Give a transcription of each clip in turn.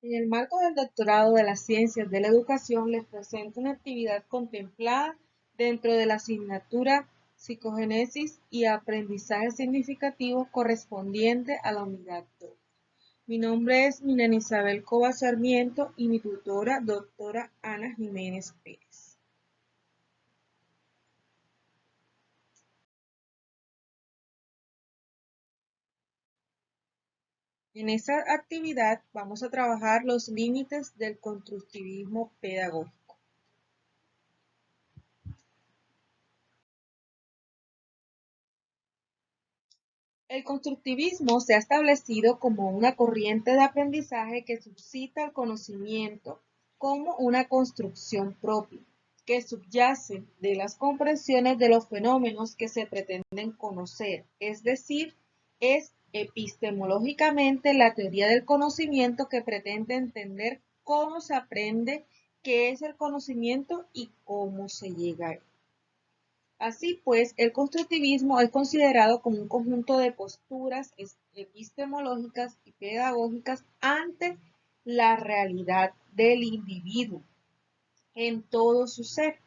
En el marco del doctorado de las ciencias de la educación, les presento una actividad contemplada dentro de la asignatura Psicogénesis y Aprendizaje Significativo correspondiente a la unidad 2. Mi nombre es Milena Isabel Cova Sarmiento y mi tutora, doctora Ana Jiménez Pérez. En esta actividad vamos a trabajar los límites del constructivismo pedagógico. El constructivismo se ha establecido como una corriente de aprendizaje que suscita el conocimiento como una construcción propia, que subyace de las comprensiones de los fenómenos que se pretenden conocer, es decir, es epistemológicamente la teoría del conocimiento que pretende entender cómo se aprende, qué es el conocimiento y cómo se llega a él. Así pues, el constructivismo es considerado como un conjunto de posturas epistemológicas y pedagógicas ante la realidad del individuo en todo su ser.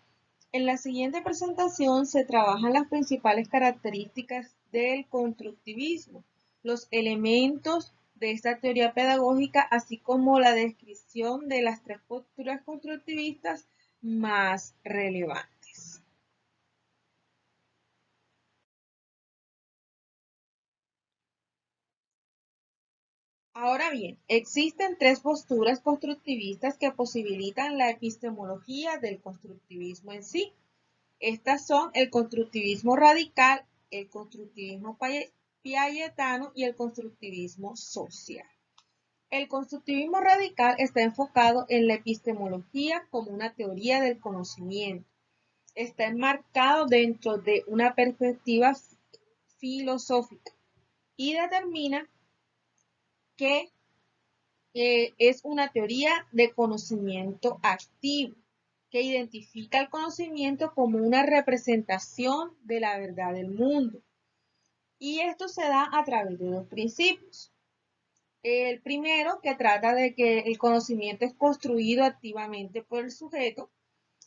En la siguiente presentación se trabajan las principales características del constructivismo, los elementos de esta teoría pedagógica, así como la descripción de las tres posturas constructivistas más relevantes. Ahora bien, existen tres posturas constructivistas que posibilitan la epistemología del constructivismo en sí. Estas son el constructivismo radical, el constructivismo piagetano y el constructivismo social. El constructivismo radical está enfocado en la epistemología como una teoría del conocimiento. Está enmarcado dentro de una perspectiva filosófica y determina que es una teoría de conocimiento activo que identifica el conocimiento como una representación de la verdad del mundo. Y esto se da a través de dos principios. El primero, que trata de que el conocimiento es construido activamente por el sujeto,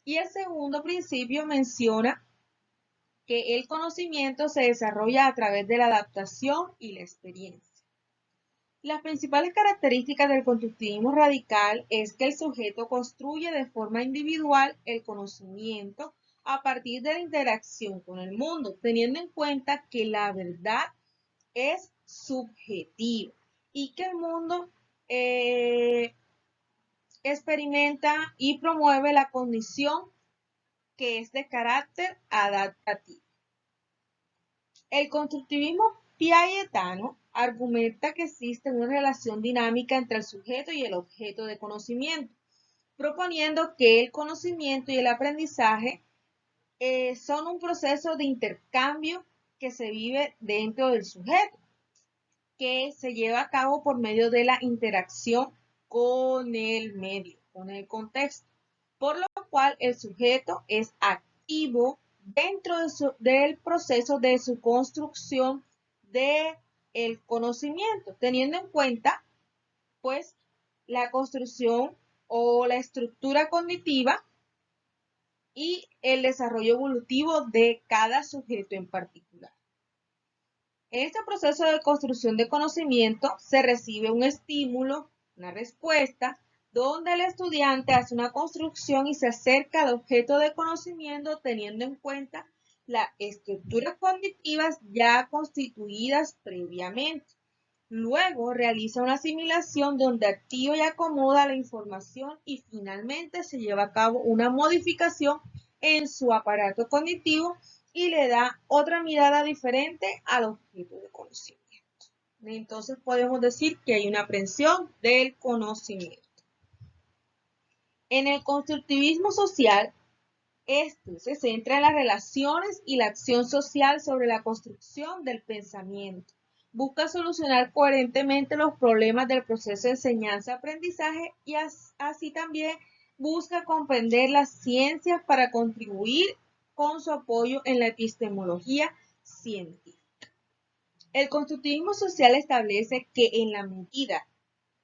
y el segundo principio menciona que el conocimiento se desarrolla a través de la adaptación y la experiencia. Las principales características del constructivismo radical es que el sujeto construye de forma individual el conocimiento a partir de la interacción con el mundo, teniendo en cuenta que la verdad es subjetiva y que el mundo experimenta y promueve la condición que es de carácter adaptativo. El constructivismo piagetano argumenta que existe una relación dinámica entre el sujeto y el objeto de conocimiento, proponiendo que el conocimiento y el aprendizaje son un proceso de intercambio que se vive dentro del sujeto, que se lleva a cabo por medio de la interacción con el medio, con el contexto, por lo cual el sujeto es activo dentro del proceso de su construcción del conocimiento, teniendo en cuenta pues la construcción o la estructura cognitiva y el desarrollo evolutivo de cada sujeto en particular. En este proceso de construcción de conocimiento se recibe un estímulo, una respuesta, donde el estudiante hace una construcción y se acerca al objeto de conocimiento teniendo en cuenta las estructuras cognitivas ya constituidas previamente. Luego realiza una asimilación donde activa y acomoda la información y finalmente se lleva a cabo una modificación en su aparato cognitivo y le da otra mirada diferente al objeto de conocimiento. Entonces podemos decir que hay una aprehensión del conocimiento. En el constructivismo social, este se centra en las relaciones y la acción social sobre la construcción del pensamiento. Busca solucionar coherentemente los problemas del proceso de enseñanza-aprendizaje y así también busca comprender las ciencias para contribuir con su apoyo en la epistemología científica. El constructivismo social establece que en la medida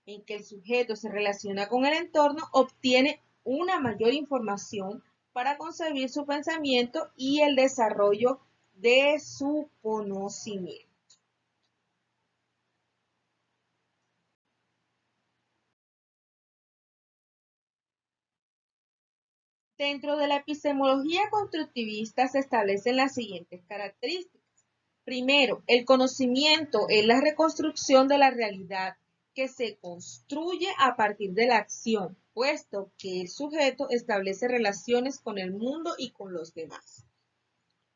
en que el sujeto se relaciona con el entorno, obtiene una mayor información para concebir su pensamiento y el desarrollo de su conocimiento. Dentro de la epistemología constructivista se establecen las siguientes características. Primero, el conocimiento es la reconstrucción de la realidad que se construye a partir de la acción, puesto que el sujeto establece relaciones con el mundo y con los demás.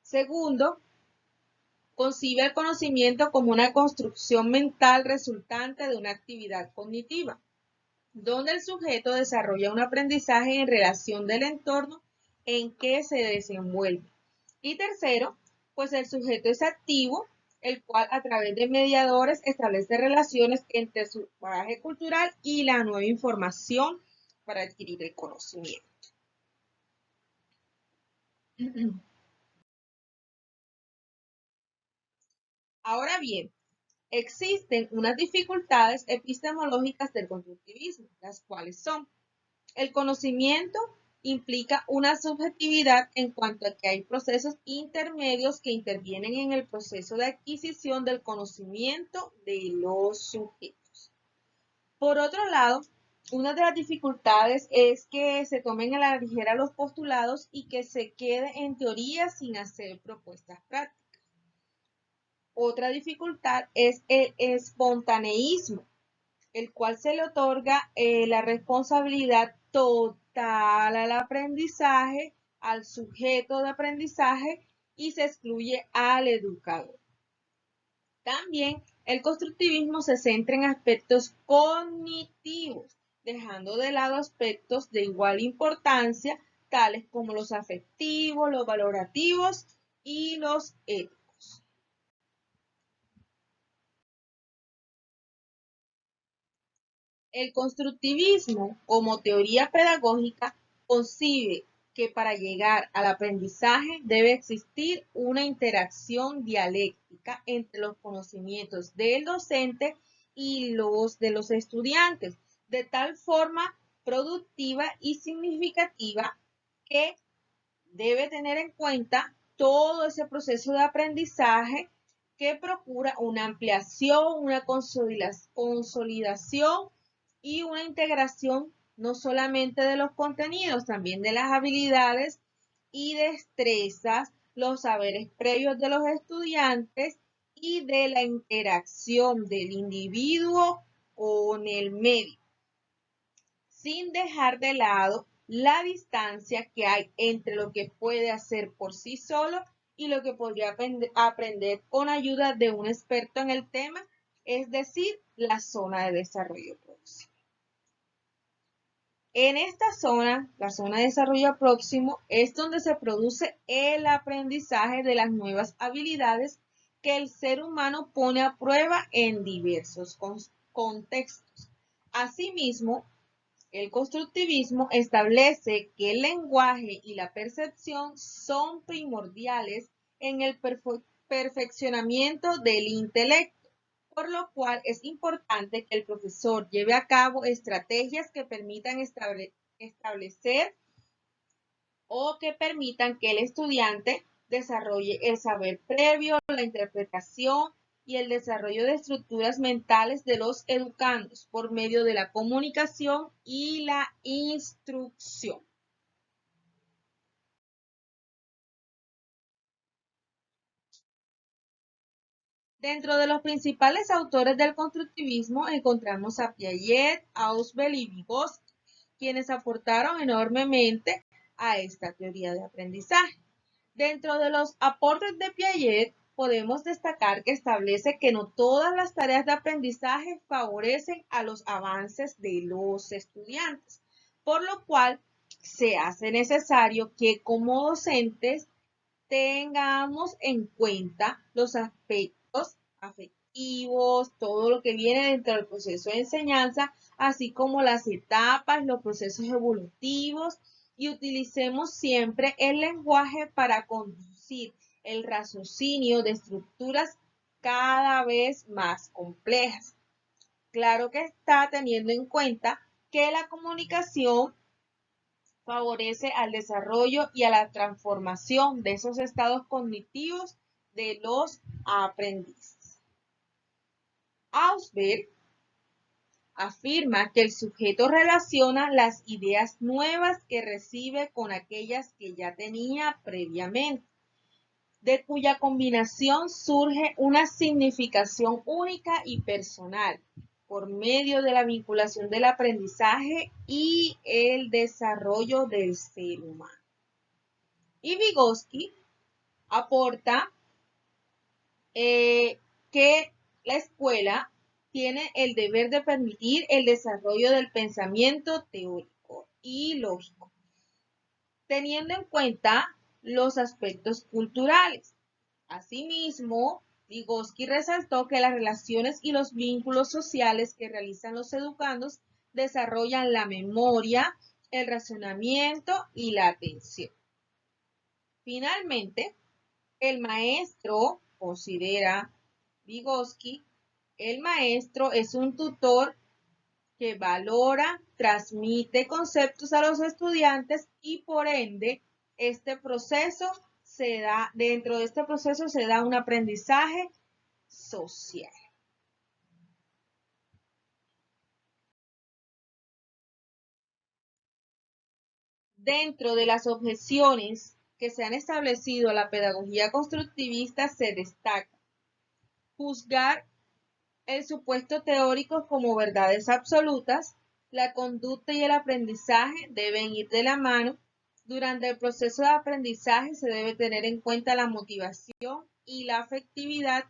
Segundo, concibe el conocimiento como una construcción mental resultante de una actividad cognitiva, donde el sujeto desarrolla un aprendizaje en relación del entorno en que se desenvuelve. Y tercero, pues el sujeto es activo, el cual a través de mediadores establece relaciones entre su bagaje cultural y la nueva información para adquirir el conocimiento. Ahora bien, existen unas dificultades epistemológicas del constructivismo, las cuales son: el conocimiento implica una subjetividad en cuanto a que hay procesos intermedios que intervienen en el proceso de adquisición del conocimiento de los sujetos. Por otro lado, una de las dificultades es que se tomen a la ligera los postulados y que se quede en teoría sin hacer propuestas prácticas. Otra dificultad es el espontaneísmo, el cual se le otorga la responsabilidad total al aprendizaje, al sujeto de aprendizaje, y se excluye al educador. También el constructivismo se centra en aspectos cognitivos, dejando de lado aspectos de igual importancia, tales como los afectivos, los valorativos y los éticos. El constructivismo, como teoría pedagógica, concibe que para llegar al aprendizaje debe existir una interacción dialéctica entre los conocimientos del docente y los de los estudiantes, de tal forma productiva y significativa que debe tener en cuenta todo ese proceso de aprendizaje que procura una ampliación, una consolidación y una integración no solamente de los contenidos, también de las habilidades y destrezas, los saberes previos de los estudiantes y de la interacción del individuo con el medio, sin dejar de lado la distancia que hay entre lo que puede hacer por sí solo y lo que podría aprender con ayuda de un experto en el tema, es decir, la zona de desarrollo próximo. En esta zona, la zona de desarrollo próximo, es donde se produce el aprendizaje de las nuevas habilidades que el ser humano pone a prueba en diversos contextos. Asimismo, el constructivismo establece que el lenguaje y la percepción son primordiales en el perfeccionamiento del intelecto, por lo cual es importante que el profesor lleve a cabo estrategias que permitan establecer o que permitan que el estudiante desarrolle el saber previo, la interpretación y el desarrollo de estructuras mentales de los educandos por medio de la comunicación y la instrucción. Dentro de los principales autores del constructivismo encontramos a Piaget, Ausubel y Vygotsky, quienes aportaron enormemente a esta teoría de aprendizaje. Dentro de los aportes de Piaget, podemos destacar que establece que no todas las tareas de aprendizaje favorecen a los avances de los estudiantes, por lo cual se hace necesario que como docentes tengamos en cuenta los aspectos afectivos, todo lo que viene dentro del proceso de enseñanza, así como las etapas, los procesos evolutivos, y utilicemos siempre el lenguaje para conducir el raciocinio de estructuras cada vez más complejas. Claro que está, teniendo en cuenta que la comunicación favorece al desarrollo y a la transformación de esos estados cognitivos de los aprendices. Ausberg afirma que el sujeto relaciona las ideas nuevas que recibe con aquellas que ya tenía previamente, de cuya combinación surge una significación única y personal por medio de la vinculación del aprendizaje y el desarrollo del ser humano. Y Vygotsky aporta que la escuela tiene el deber de permitir el desarrollo del pensamiento teórico y lógico, teniendo en cuenta los aspectos culturales. Asimismo, Vygotsky resaltó que las relaciones y los vínculos sociales que realizan los educandos desarrollan la memoria, el razonamiento y la atención. Finalmente, el maestro, considera Vygotsky, el maestro es un tutor que valora, transmite conceptos a los estudiantes y por ende dentro de este proceso se da un aprendizaje social. Dentro de las objeciones que se han establecido a la pedagogía constructivista se destaca juzgar el supuesto teórico como verdades absolutas, la conducta y el aprendizaje deben ir de la mano. Durante el proceso de aprendizaje se debe tener en cuenta la motivación y la afectividad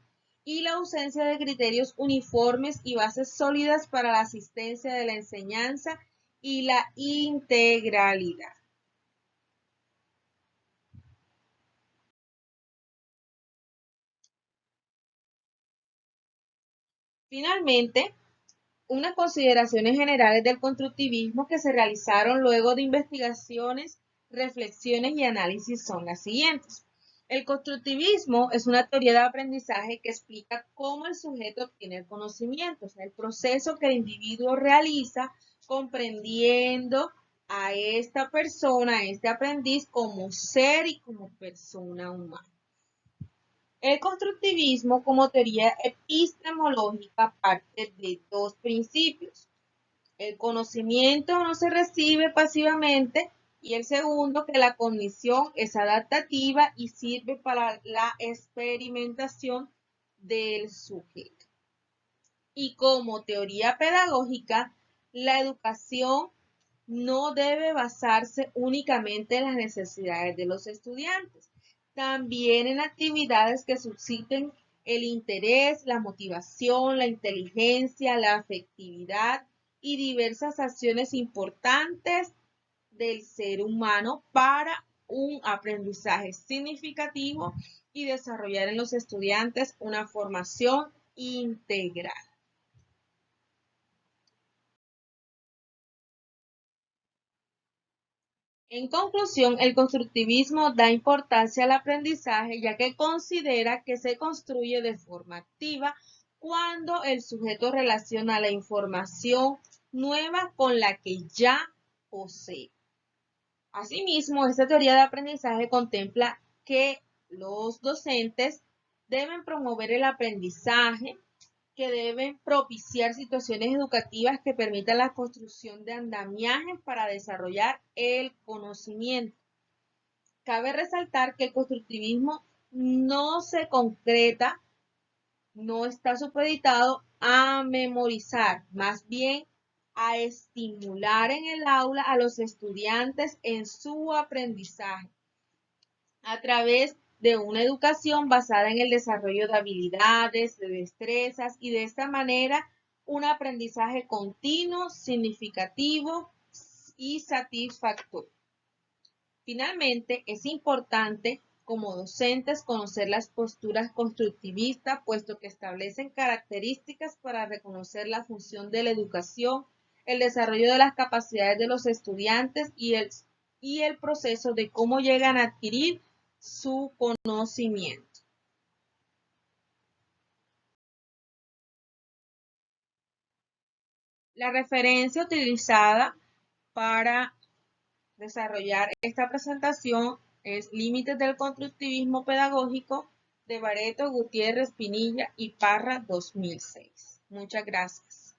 y la ausencia de criterios uniformes y bases sólidas para la asistencia de la enseñanza y la integralidad. Finalmente, unas consideraciones generales del constructivismo que se realizaron luego de investigaciones, reflexiones y análisis son las siguientes. El constructivismo es una teoría de aprendizaje que explica cómo el sujeto obtiene el conocimiento, o sea, el proceso que el individuo realiza comprendiendo a esta persona, a este aprendiz como ser y como persona humana. El constructivismo como teoría epistemológica parte de dos principios. El conocimiento no se recibe pasivamente y el segundo, que la cognición es adaptativa y sirve para la experimentación del sujeto. Y como teoría pedagógica, la educación no debe basarse únicamente en las necesidades de los estudiantes, también en actividades que susciten el interés, la motivación, la inteligencia, la afectividad y diversas acciones importantes del ser humano para un aprendizaje significativo y desarrollar en los estudiantes una formación integral. En conclusión, el constructivismo da importancia al aprendizaje ya que considera que se construye de forma activa cuando el sujeto relaciona la información nueva con la que ya posee. Asimismo, esta teoría de aprendizaje contempla que los docentes deben promover el aprendizaje, que deben propiciar situaciones educativas que permitan la construcción de andamiajes para desarrollar el conocimiento. Cabe resaltar que el constructivismo no se concreta, no está supeditado a memorizar, más bien a estimular en el aula a los estudiantes en su aprendizaje a través de una educación basada en el desarrollo de habilidades, de destrezas y de esta manera un aprendizaje continuo, significativo y satisfactorio. Finalmente, es importante como docentes conocer las posturas constructivistas, puesto que establecen características para reconocer la función de la educación, el desarrollo de las capacidades de los estudiantes y el proceso de cómo llegan a adquirir su conocimiento. La referencia utilizada para desarrollar esta presentación es Límites del constructivismo pedagógico de Bareto, Gutiérrez, Pinilla y Parra 2006. Muchas gracias.